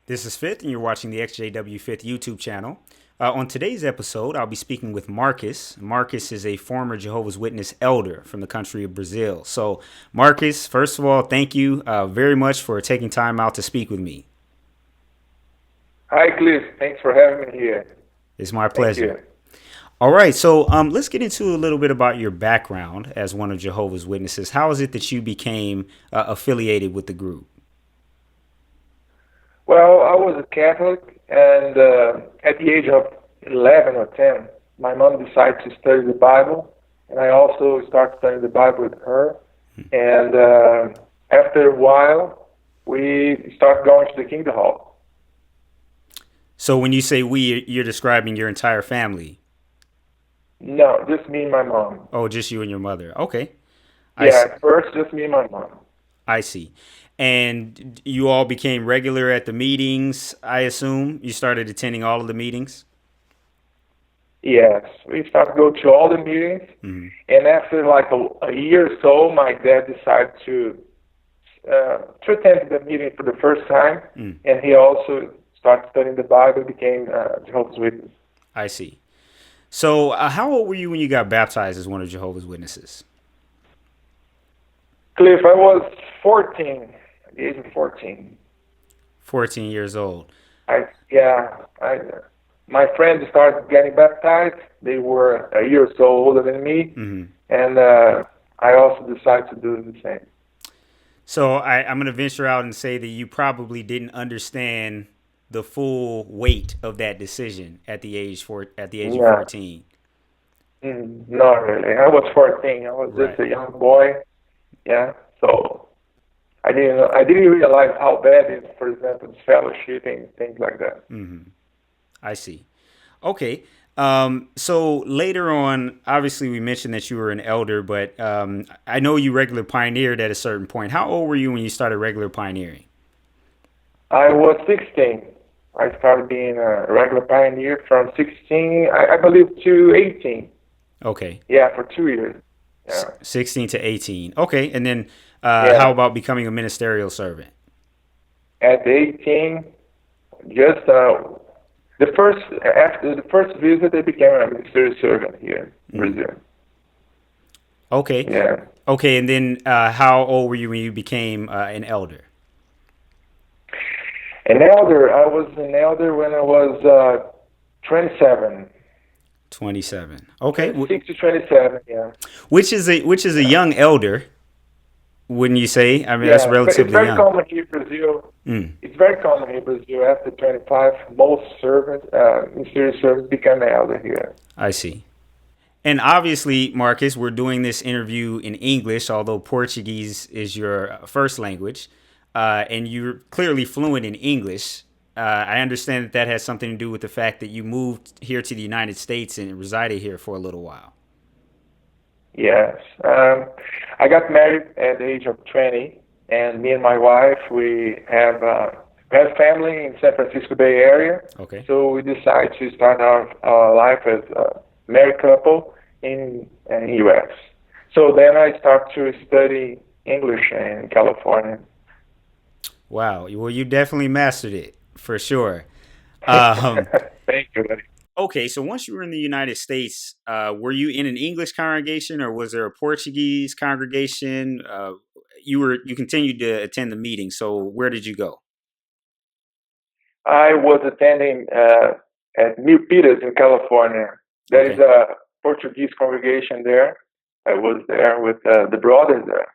This is Fifth, and you're watching the XJW Fifth YouTube channel. On today's episode, I'll be speaking with Marcus. Marcus is a former Jehovah's Witness elder from the country of Brazil. So, Marcus, first of all, thank you very much for taking time out to speak with me. Hi, Cliff. Thanks for having me here. It's my Thank pleasure. you. All right, so let's get into a little bit about your background as one of Jehovah's Witnesses. How is it that you became affiliated with the group? Well, I was a Catholic, and at the age of 11 or 10, my mom decided to study the Bible, and I also started studying the Bible with her. And after a while, we started going to the Kingdom Hall. So when you say we, you're describing your entire family. No, just me and my mom. Oh, just you and your mother. Okay. I, Yeah, s- at first, just me and my mom. I see. And you all became regular at the meetings, I assume? You started attending all of the meetings? Yes, we started to go to all the meetings, Hmm. and after like a year or so, my dad decided to attend the meeting for the first time, Mm, and he also started studying the Bible, became Jehovah's Witness. I see. So how old were you when you got baptized as one of Jehovah's Witnesses? Cliff, I was 14, at the age of 14. 14 years old. I my friends started getting baptized. They were a year or so older than me, Hmm. and I also decided to do the same. So I'm going to venture out and say that you probably didn't understand the full weight of that decision at the age of Yeah, 14. not really. I was 14. I was just Right. a young boy. Yeah, so I didn't realize how bad it is, for example, fellowship and things like that. Hmm. I see. Okay. So later on, obviously, we mentioned that you were an elder, but I know you regular pioneered at a certain point. How old were you when you started regular pioneering? I was 16. I started being a regular pioneer from 16, I believe, to 18. Okay. Yeah, for 2 years. Yeah, 16 to 18. Okay. And then how yeah. about becoming a ministerial servant? At 18, just the first after the first visit, I became a ministerial servant here in Mm. Brazil. Okay. Yeah, Okay. And then how old were you when you became an elder? an elder. I was an elder when I was 27, 27. Okay. 26 to 27. Yeah. Which is a young elder, wouldn't you say? I mean, that's Yeah, but it's relatively very young. common here in Brazil. Mm. It's very common here in Brazil. After 25, most servants, mysterious servants, become an elder here. I see. And obviously, Marcus, we're doing this interview in English, although Portuguese is your first language, and you're clearly fluent in English. I understand that that has something to do with the fact that you moved here to the United States and resided here for a little while. Yes. I got married at the age of 20, and me and my wife, we have family in San Francisco Bay Area, Okay. so we decided to start our life as a married couple in U.S. So then I start to study English in California. Wow. Well, you definitely mastered it for sure. Um, Thank you, buddy. okay. So once you were in the United States, were you in an English congregation or was there a Portuguese congregation? You continued to attend the meeting. So where did you go? I was attending at New Peters in California. There is Okay. a Portuguese congregation there. I was there with the brothers there.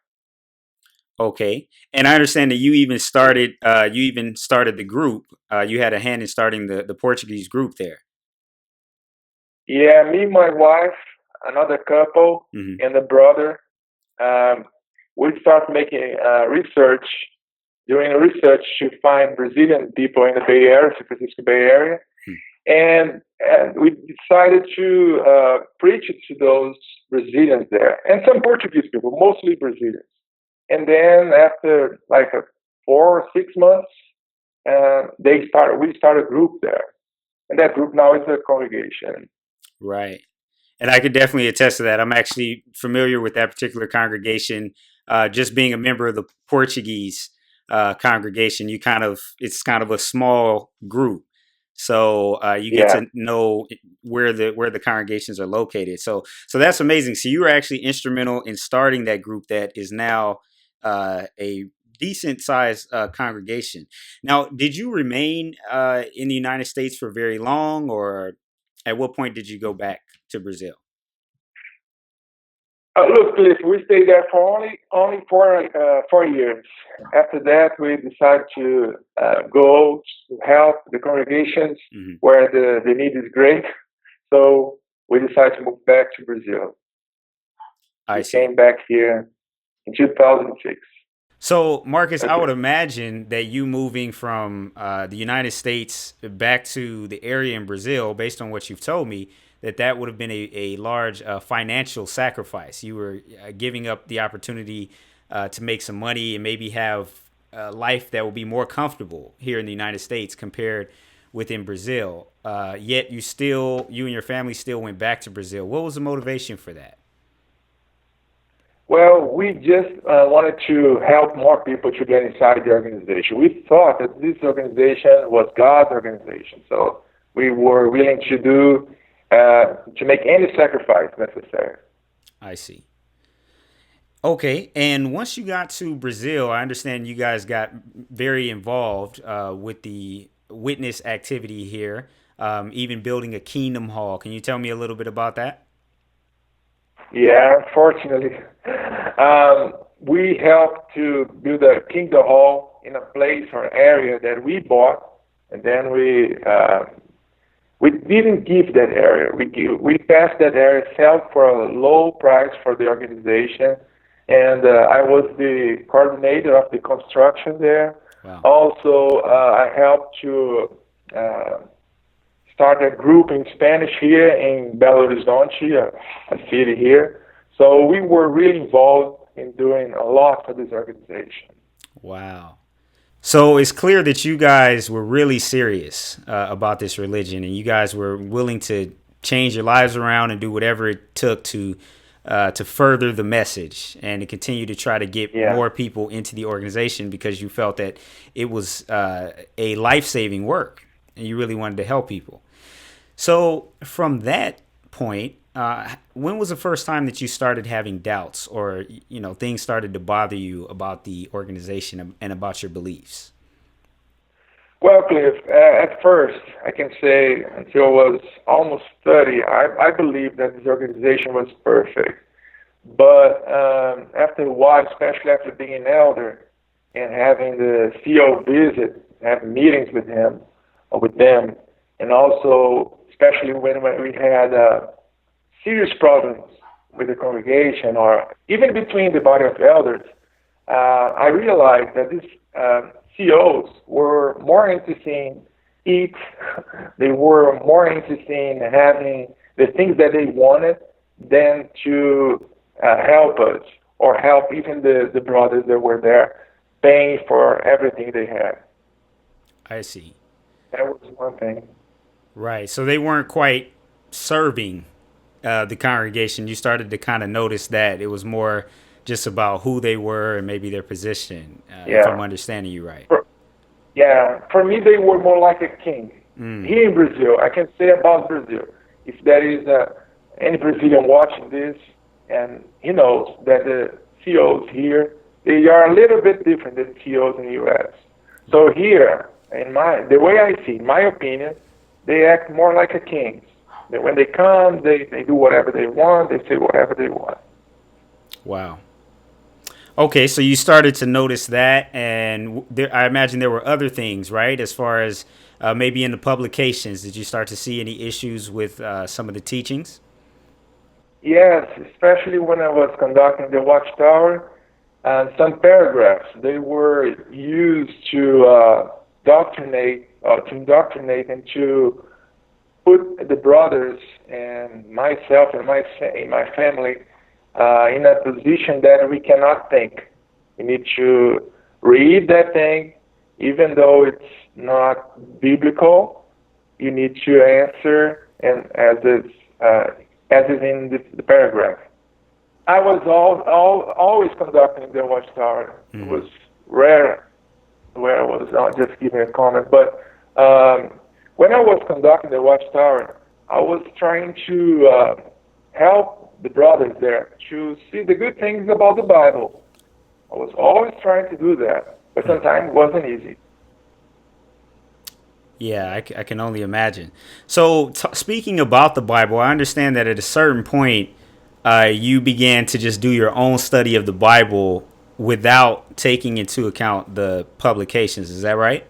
Okay. And I understand that you even started the group. You had a hand in starting the Portuguese group there. Yeah, me, my wife, another couple, Hmm. and the brother. Um, we start making research, doing research to find Brazilian people in the Bay Area, San Francisco Bay Area, and we decided to preach it to those Brazilians there, and some Portuguese people, mostly Brazilians. And then after like 4 or 6 months, we start a group there, and that group now is a congregation. Right. And I could definitely attest to that. I'm actually familiar with that particular congregation, just being a member of the Portuguese. congregation, it's kind of a small group. So you get Yeah. to know where the congregations are located. So that's amazing. So you were actually instrumental in starting that group that is now a decent sized congregation. Now, did you remain in the United States for very long, or at what point did you go back to Brazil? Look, Cliff, we stayed there for only 4 years. After that, we decided to go to help the congregations Hmm. where the need is great. So we decided to move back to Brazil. I We see. came back here in 2006. So, Marcus, I would Okay. imagine that you moving from the United States back to the area in Brazil, based on what you've told me, that would have been a large financial sacrifice. You were giving up the opportunity to make some money and maybe have a life that will be more comfortable here in the United States compared within Brazil. Yet you and your family still went back to Brazil. What was the motivation for that? Well, we just wanted to help more people to get inside the organization. We thought that this organization was God's organization, so we were willing to make any sacrifice necessary. I see. Okay, and once you got to Brazil, I understand you guys got very involved with the witness activity here, even building a kingdom hall. Can you tell me a little bit about that? Yeah, unfortunately, we helped to build a kingdom hall in a place or area that we bought, and then we didn't give that area. We passed that area, sell for a low price for the organization, and I was the coordinator of the construction there. Wow, Also, I helped to uh, start a group in Spanish here in Belo Horizonte, a city here. So we were really involved in doing a lot for this organization. wow. So it's clear that you guys were really serious about this religion, and you guys were willing to change your lives around and do whatever it took to further the message and to continue to try to get Yeah. more people into the organization because you felt that it was a life saving work and you really wanted to help people. So from that point, when was the first time that you started having doubts or things started to bother you about the organization and about your beliefs? Well, Cliff, at first, I can say until I was almost 30, I believed that this organization was perfect. But after a while, especially after being an elder and having the CEO visit, having meetings with him or with them, and also especially when we had serious problems with the congregation or even between the body of elders, I realized that these CEOs were more interested in eat, they were more interested in having the things that they wanted than to help us or help even the brothers that were there paying for everything they had. I see. That was one thing. Right. So they weren't quite serving the congregation. You started to kind of notice that it was more just about who they were and maybe their position, if I'm Yeah. understanding you right. For, yeah. For me, they were more like a king. Mm, Here in Brazil, I can say about Brazil, if there is any Brazilian watching this, and he knows that the CEOs here, they are a little bit different than CEOs in the US. So here, the way I see, in my opinion, they act more like a king. That when they come, they do whatever they want, they say whatever they want. wow. Okay, so you started to notice that, and I imagine there were other things, right? As far as maybe in the publications, did you start to see any issues with some of the teachings? Yes, especially when I was conducting the Watchtower, and some paragraphs they were used to indoctrinate, and to put the brothers and myself and my family in a position that we cannot think. We need to read that thing, even though it's not biblical. You need to answer, and as is in the paragraph. I was always conducting the Watchtower. It Mm, was rare. where I was just giving a comment. But when I was conducting the Watchtower, I was trying to help the brothers there to see the good things about the Bible. I was always trying to do that, but sometimes it wasn't easy. Yeah, I can only imagine. So, speaking about the Bible, I understand that at a certain point, you began to just do your own study of the Bible without taking into account the publications. Is that right?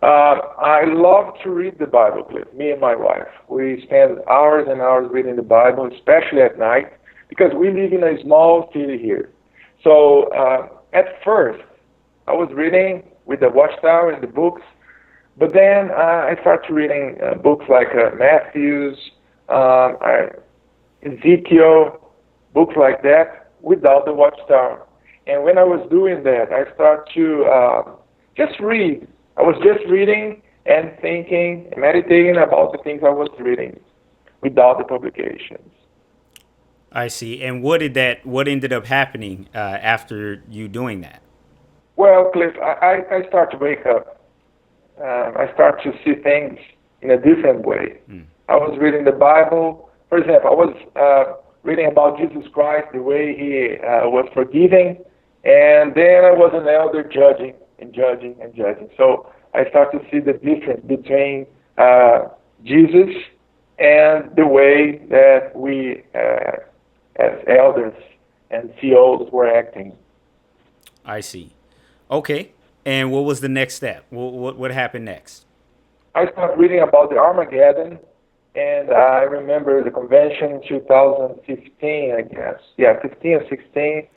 I love to read the Bible, Cliff. Me and my wife. We spend hours and hours reading the Bible, especially at night, because we live in a small city here. So at first, I was reading with the Watchtower and the books, but then I started reading books like Matthew's, Ezekiel, books like that, without the Watchtower. And when I was doing that, I started to just read. I was just reading and thinking, meditating about the things I was reading without the publications. I see. And what ended up happening after you doing that? Well, Cliff, I start to wake up. I start to see things in a different way. I was reading the Bible. For example, I was reading about Jesus Christ, the way he was forgiving, and then I was an elder judging and judging and judging. So I start to see the difference between Jesus and the way that we, as elders and CEOs, were acting. I see. Okay. And what was the next step? What happened next? I started reading about the Armageddon, and I remember the convention in 2015, I guess. Yeah, 15 or 16.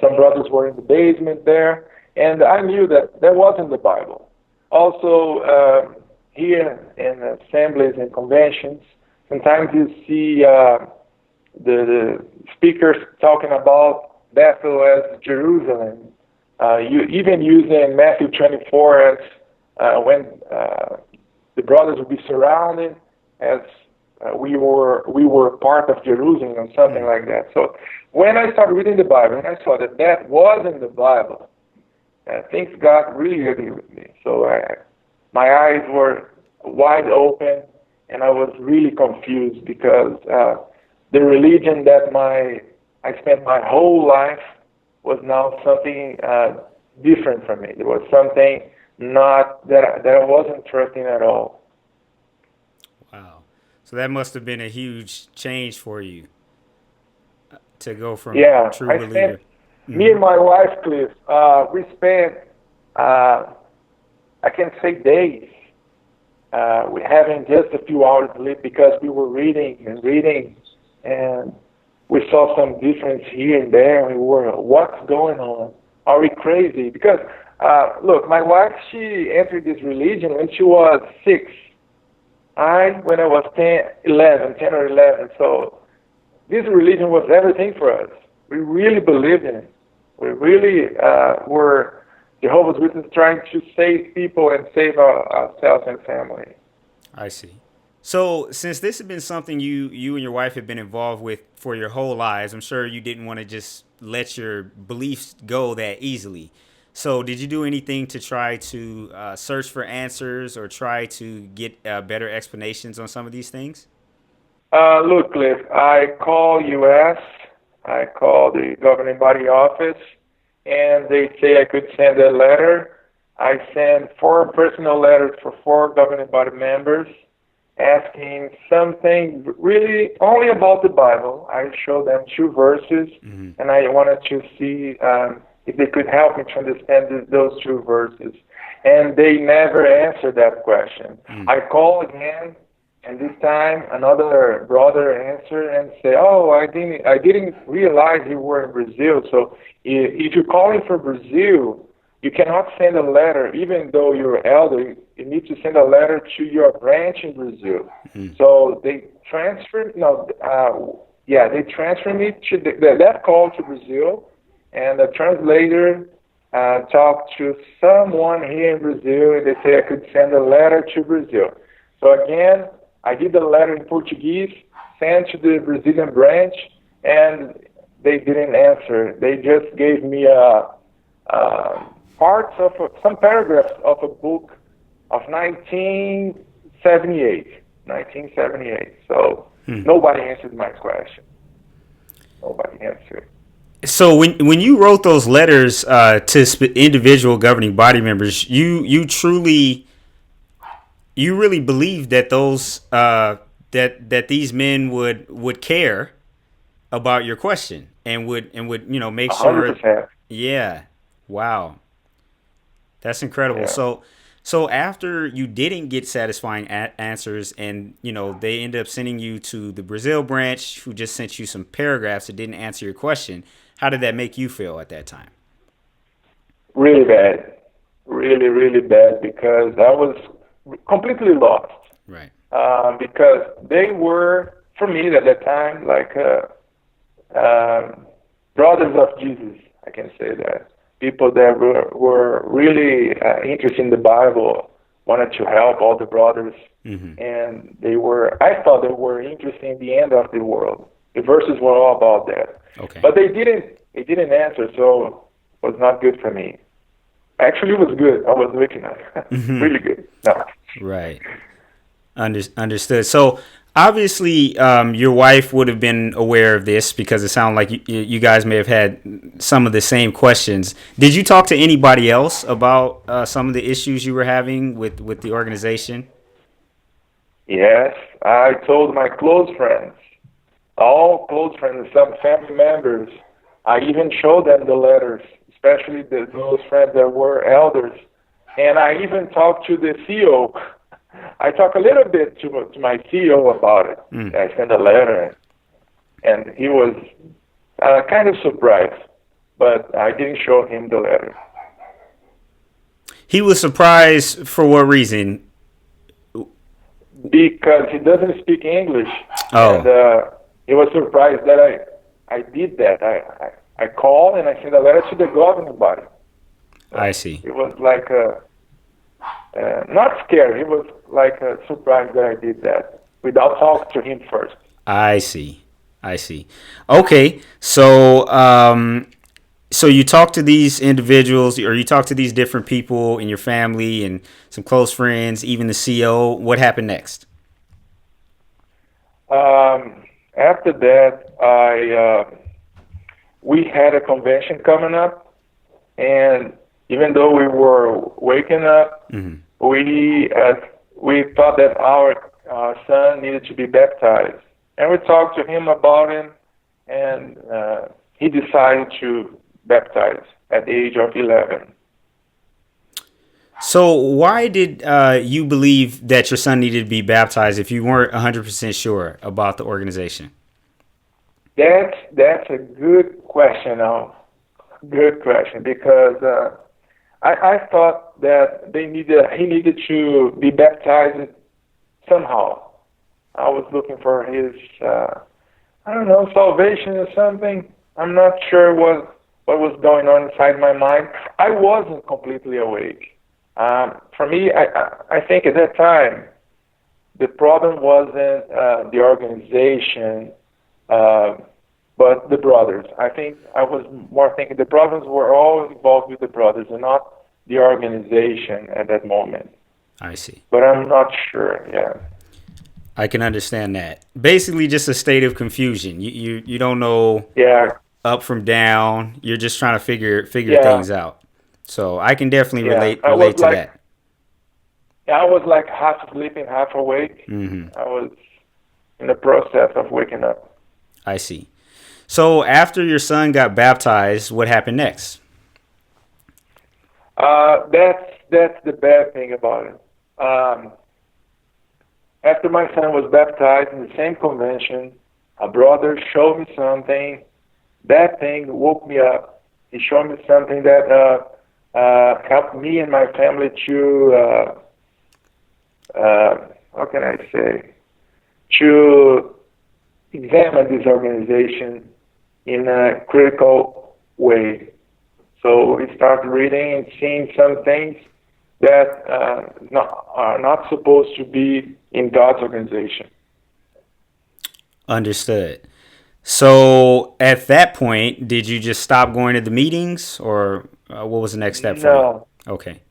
Some brothers were in the basement there, and I knew that that wasn't the Bible. Also, here in assemblies and conventions, sometimes you see the speakers talking about Bethel as Jerusalem. You even using Matthew 24 as when the brothers would be surrounded as we were part of Jerusalem or something like that. So when I started reading the Bible and I saw that that wasn't the Bible, things got really ugly with me. So my eyes were wide open and I was really confused because the religion that I spent my whole life was now something different from me. It was something not that I wasn't trusting at all. Wow. So that must have been a huge change for you to go from Yeah, true I spent believer. me and my wife, Cliff. We spent I can say days. We having just a few hours to live because we were reading and reading, and we saw some difference here and there. We were, what's going on? Are we crazy? Because look, my wife, she entered this religion when she was 6. When I was 10 or 11. So this religion was everything for us. We really believed in it. We really were Jehovah's Witnesses trying to save people and save ourselves and family. I see. So, since this has been something you and your wife have been involved with for your whole lives, I'm sure you didn't want to just let your beliefs go that easily. So, did you do anything to try to search for answers or try to get better explanations on some of these things? Look, Cliff, I call U.S., I call the governing body office, and they say I could send a letter. I sent 4 personal letters for 4 governing body members asking something really only about the Bible. I showed them 2 verses, and I wanted to see if they could help me to understand those 2 verses. And they never answered that question. I called again, and this time another brother answered and said, "Oh, I didn't realize you were in Brazil. So if you're calling for Brazil, you cannot send a letter, even though you're elder. You need to send a letter to your branch in Brazil." So they transferred. They transferred me to that call to Brazil, and the translator talked to someone here in Brazil, and they say I could send a letter to Brazil. So again, I did the letter in Portuguese, sent to the Brazilian branch, and they didn't answer. They just gave me a parts of some paragraphs of a book of 1978. 1978. So nobody answered my question. Nobody answered. So when you wrote those letters to individual governing body members, you truly you really believed that those that these men would care about your question and would make sure. 100%. Yeah. Wow. That's incredible. Yeah. So after you didn't get satisfying answers, and they ended up sending you to the Brazil branch, who just sent you some paragraphs that didn't answer your question. How did that make you feel at that time? Really bad. Really, really bad, because I was completely lost. Right. Because they were, for me at that time, like brothers of Jesus. I can say that. People that were really interested in the Bible, wanted to help all the brothers, and I thought they were interested in the end of the world. The verses were all about that. Okay. But they didn't answer, so it was not good for me. Actually, it was good. I was waking up. Really good. No. Right. Understood. So obviously, your wife would have been aware of this, because it sounded like you guys may have had some of the same questions. Did you talk to anybody else about some of the issues you were having with the organization? Yes, I told my close friends, all close friends, some family members. I even showed them the letters, especially those friends that were elders. And I even talked to the CEO. I talked a little bit to my CEO about it. I sent a letter, and he was kind of surprised, but I didn't show him the letter. He was surprised for what reason? Because he doesn't speak English. Oh. And he was surprised that I did that. I called and I sent a letter to the governing body. I see. It was like not scared. He was like surprised that I did that without talking to him first. I see. Okay, so so you talk to these individuals, or you talk to these different people in your family and some close friends, even the CEO. What happened next? After that, we had a convention coming up, and even though we were waking up, we thought that our son needed to be baptized, and we talked to him about it, and he decided to baptize at the age of 11. So why did you believe that your son needed to be baptized if you weren't 100% sure about the organization? That's a good question, Al. Good question, because I thought that he needed to be baptized somehow. I was looking for his salvation or something. I'm not sure what was going on inside my mind. I wasn't completely awake. For me, I think at that time, the problem wasn't the organization, but the brothers. I think I was more thinking the problems were all involved with the brothers and not the organization at that moment. I see. But I'm not sure, yeah. I can understand that. Basically just a state of confusion. You don't know up from down. You're just trying to figure things out. So I can definitely relate to that. Yeah, I was like half sleeping, half awake. I was in the process of waking up. I see. So after your son got baptized, what happened next? That's the bad thing about it. After my son was baptized in the same convention, a brother showed me something. That thing woke me up. He showed me something that helped me and my family to, how can I say, to examine this organization in a critical way. So we started reading and seeing some things that are not supposed to be in God's organization. Understood. So at that point, did you just stop going to the meetings, or What was the next step for you? No, Okay.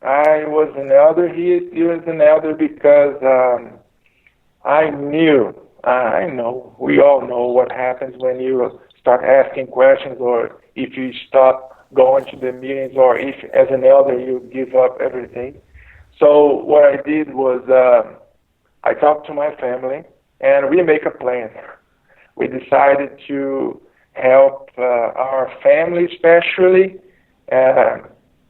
I was an elder. He was an elder because I knew, I know, we all know what happens when you start asking questions or if you stop going to the meetings or if as an elder you give up everything. So what I did was I talked to my family and we make a plan. We decided to help our family especially. Uh,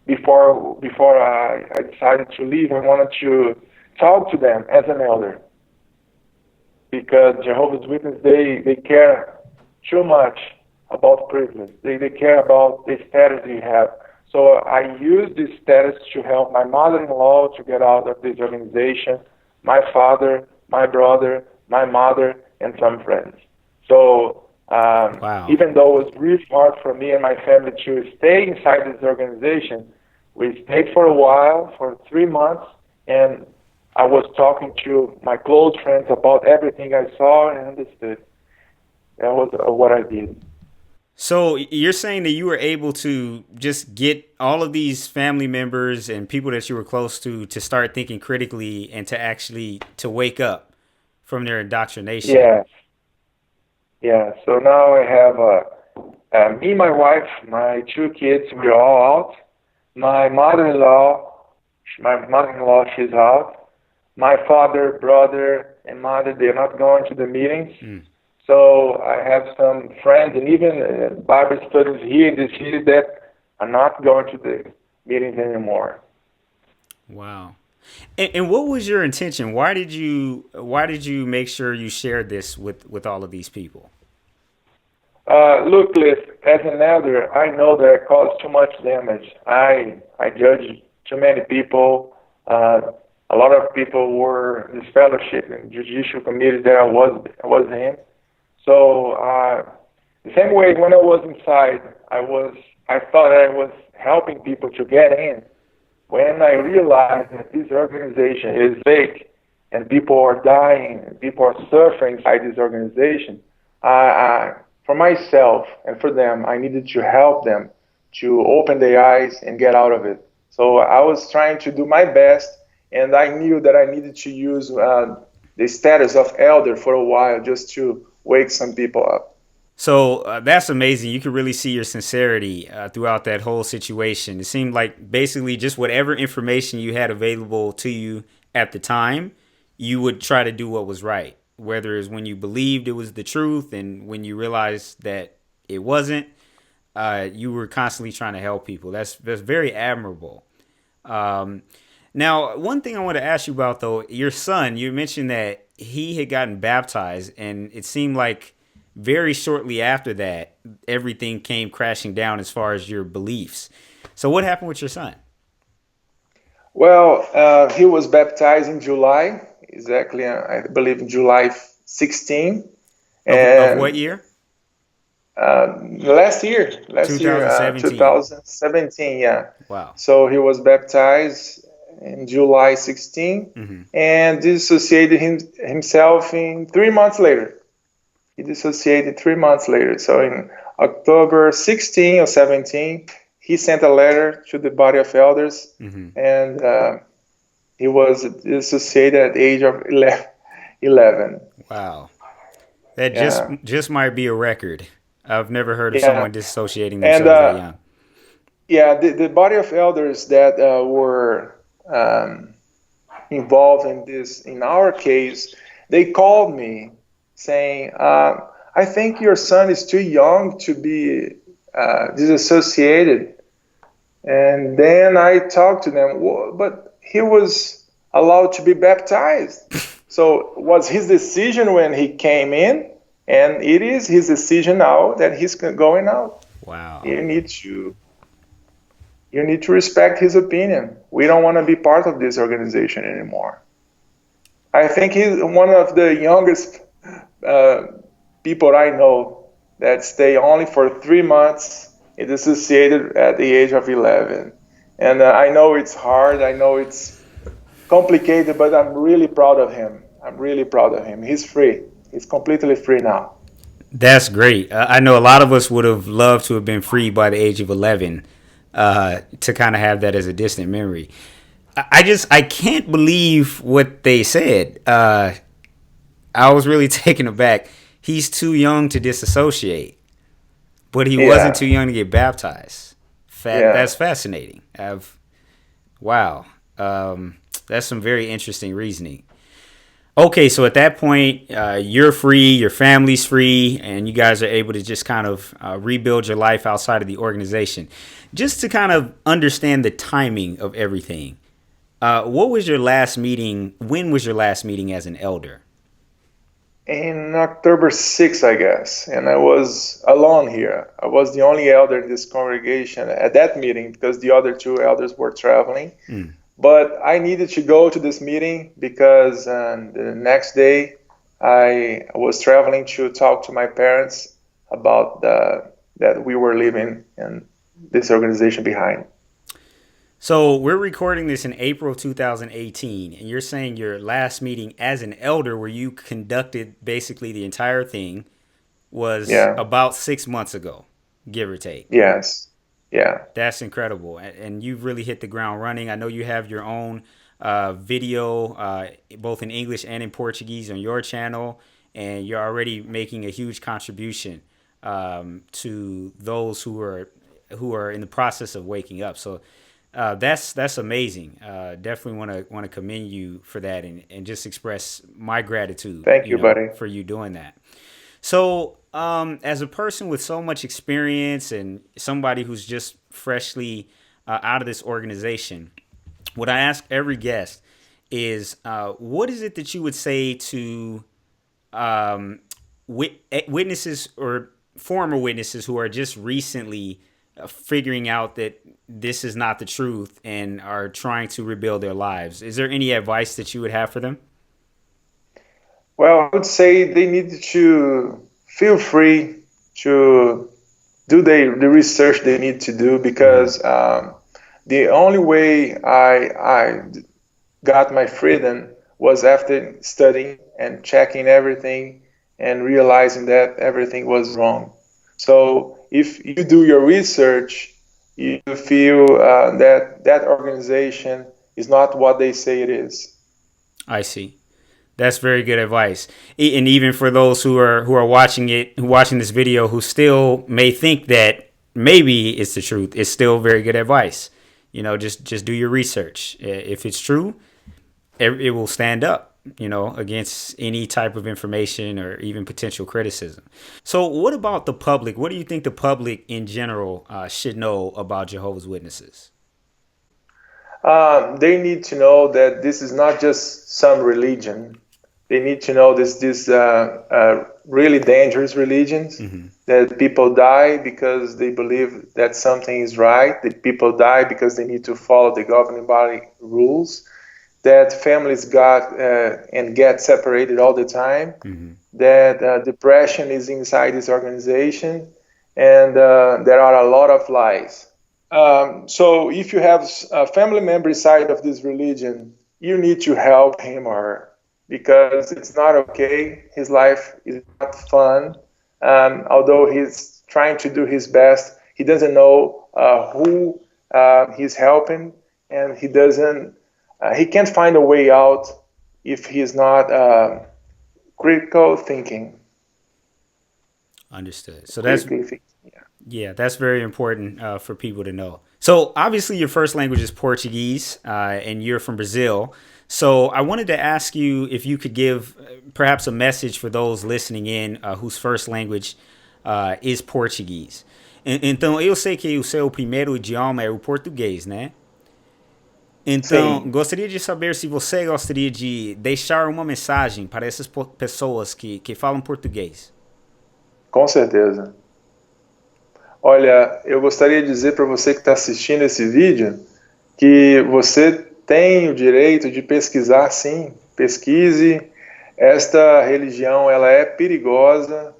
before I decided to leave, I wanted to talk to them as an elder because Jehovah's Witnesses they care too much about privilege. They care about the status you have. So I used this status to help my mother-in-law to get out of this organization, my father, my brother, my mother, and some friends. So Wow. even though it was really hard for me and my family to stay inside this organization, we stayed for a while, for 3 months, and I was talking to my close friends about everything I saw and understood. That was what I did. So you're saying that you were able to just get all of these family members and people that you were close to start thinking critically and to actually to wake up from their indoctrination. Yeah, yeah. So now I have me, my wife, my two kids. We're all out. My mother-in-law, she's out. My father, brother, and mother, they're not going to the meetings. Mm, So I have some friends and even Bible studies here in the city that are not going to the meetings anymore. wow. And what was your intention? Why did you make sure you shared this with all of these people? Look, Liz, as an elder, I know that I caused too much damage. I judge too many people. A lot of people were in this fellowship and judicial committee that I was in. So the same way when I was inside, I thought I was helping people to get in. When I realized that this organization is fake and people are dying, and people are suffering inside this organization, for myself and for them, I needed to help them to open their eyes and get out of it. So I was trying to do my best, and I knew that I needed to use the status of elder for a while just to wake some people up. So that's amazing. You could really see your sincerity throughout that whole situation. It seemed like basically just whatever information you had available to you at the time, you would try to do what was right. Whether it's when you believed it was the truth and when you realized that it wasn't, you were constantly trying to help people. That's very admirable. Um, Now, one thing I want to ask you about though, your son, you mentioned that he had gotten baptized, and it seemed like very shortly after that, everything came crashing down as far as your beliefs. So, what happened with your son? Well, he was baptized in July, exactly, I believe in July 16. Of what And year? last year, 2017. 2017, yeah. Wow. So he was baptized in July 16 Hmm. and dissociated himself in 3 months later. He dissociated 3 months later. So in October 16 or 17, he sent a letter to the body of elders, Hmm. and he was dissociated at the age of 11. Wow. That just Yeah, just might be a record. I've never heard of yeah, someone dissociating and themselves that young. yeah, the body of elders that were um, involved in this, in our case, they called me saying, I think your son is too young to be disassociated. And then I talked to them, "Well, but he was allowed to be baptized. So it was his decision when he came in, and it is his decision now that he's going out. Wow. You need to you need to respect his opinion. We don't want to be part of this organization anymore." I think he's one of the youngest uh, people I know that stay only for 3 months. It is associated at the age of 11. And I know it's hard. I know it's complicated, but I'm really proud of him. I'm really proud of him. He's free. He's completely free now. That's great. I know a lot of us would have loved to have been free by the age of 11. to kind of have that as a distant memory. I can't believe what they said. I was really taken aback. He's too young to disassociate, but he wasn't too Yeah, young to get baptized. yeah. That's fascinating. Wow, that's some very interesting reasoning. Okay, so at that point, you're free, your family's free, and you guys are able to just kind of rebuild your life outside of the organization. Just to kind of understand the timing of everything, what was your last meeting? When was your last meeting as an elder? In October 6th, I guess, and I was alone here. I was the only elder in this congregation at that meeting because the other two elders were traveling. Mm. But I needed to go to this meeting because the next day I was traveling to talk to my parents about that we were leaving and this organization behind. So we're recording this in April of 2018, and you're saying your last meeting as an elder, where you conducted basically the entire thing, was Yeah. about 6 months ago, give or take. Yes. Yeah. That's incredible, and you've really hit the ground running. I know you have your own video, both in English and in Portuguese, on your channel, and you're already making a huge contribution to those who are in the process of waking up. So that's amazing. Definitely want to commend you for that, and just express my gratitude, Thank you, buddy. for you doing that. So, as a person with so much experience and somebody who's just freshly out of this organization, what I ask every guest is, what is it that you would say to um, witnesses or former witnesses who are just recently figuring out that this is not the truth and are trying to rebuild their lives? Is there any advice that you would have for them? Well, I would say they need to feel free to do the research they need to do Mm-hmm. because the only way I got my freedom was after studying and checking everything and realizing that everything was wrong. So if you do your research, you feel that that organization is not what they say it is. I see. That's very good advice. And even for those who are watching it, who watching this video, who still may think that maybe it's the truth, it's still very good advice. Just do your research. If it's true, it will stand up, against any type of information or even potential criticism. So, what about the public? What do you think the public in general should know about Jehovah's Witnesses? They need to know that this is not just some religion. They need to know this really dangerous religions Mm-hmm. that people die because they believe that something is right. That people die because they need to follow the governing body rules. That families got and get separated all the time. Mm-hmm. That depression is inside this organization, and there are a lot of lies. So if you have a family member inside of this religion, you need to help him or her because it's not okay. His life is not fun. Although he's trying to do his best, he doesn't know who he's helping, and he doesn't. He can't find a way out if he's not critical thinking. Understood. So that's Critically thinking. Yeah. Yeah, that's very important for people to know. So, obviously, your first language is Portuguese, and you're from Brazil. So, I wanted to ask you if you could give perhaps a message for those listening in whose first language is Portuguese. Então, eu sei que o seu primeiro idioma é o português, né? Então, Sim, gostaria de saber se você gostaria de deixar uma mensagem para essas pessoas que falam português. com certeza. Olha, eu gostaria de dizer para você que está assistindo esse vídeo que você tem o direito de pesquisar, sim. Pesquise. Esta religião ela é perigosa.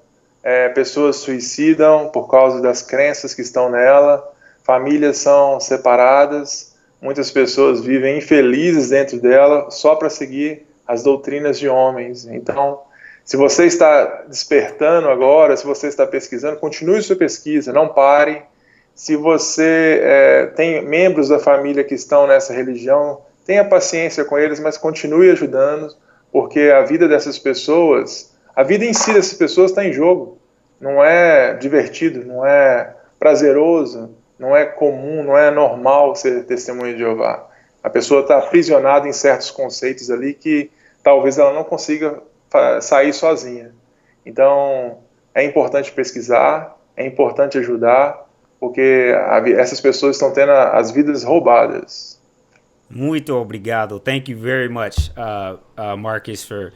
Pessoas suicidam por causa das crenças que estão nela. Famílias são separadas. Muitas pessoas vivem infelizes dentro dela só para seguir as doutrinas de homens. Então, se você está despertando agora, se você está pesquisando, continue sua pesquisa, não pare, Se você tem membros da família que estão nessa religião, tenha paciência com eles, mas continue ajudando, porque a vida dessas pessoas, a vida em si dessas pessoas está em jogo. Não é divertido, não é prazeroso, não é comum, não é normal ser testemunha de Jeová. A pessoa está aprisionada em certos conceitos ali que talvez ela não consiga sair sozinha. Então, é importante pesquisar, é importante ajudar, porque essas pessoas estão tendo as vidas roubadas. Muito obrigado. Thank you very much, Marcus, for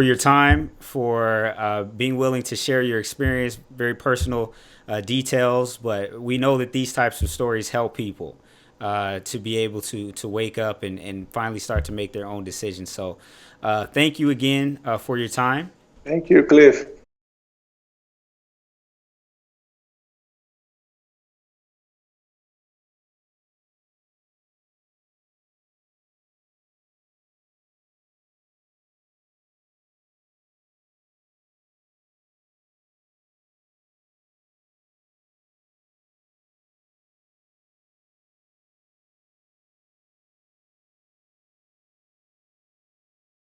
your time, for being willing to share your experience, very personal details. But we know that these types of stories help people to be able to wake up and finally start to make their own decisions. So, thank you again for your time. Thank you, Cliff.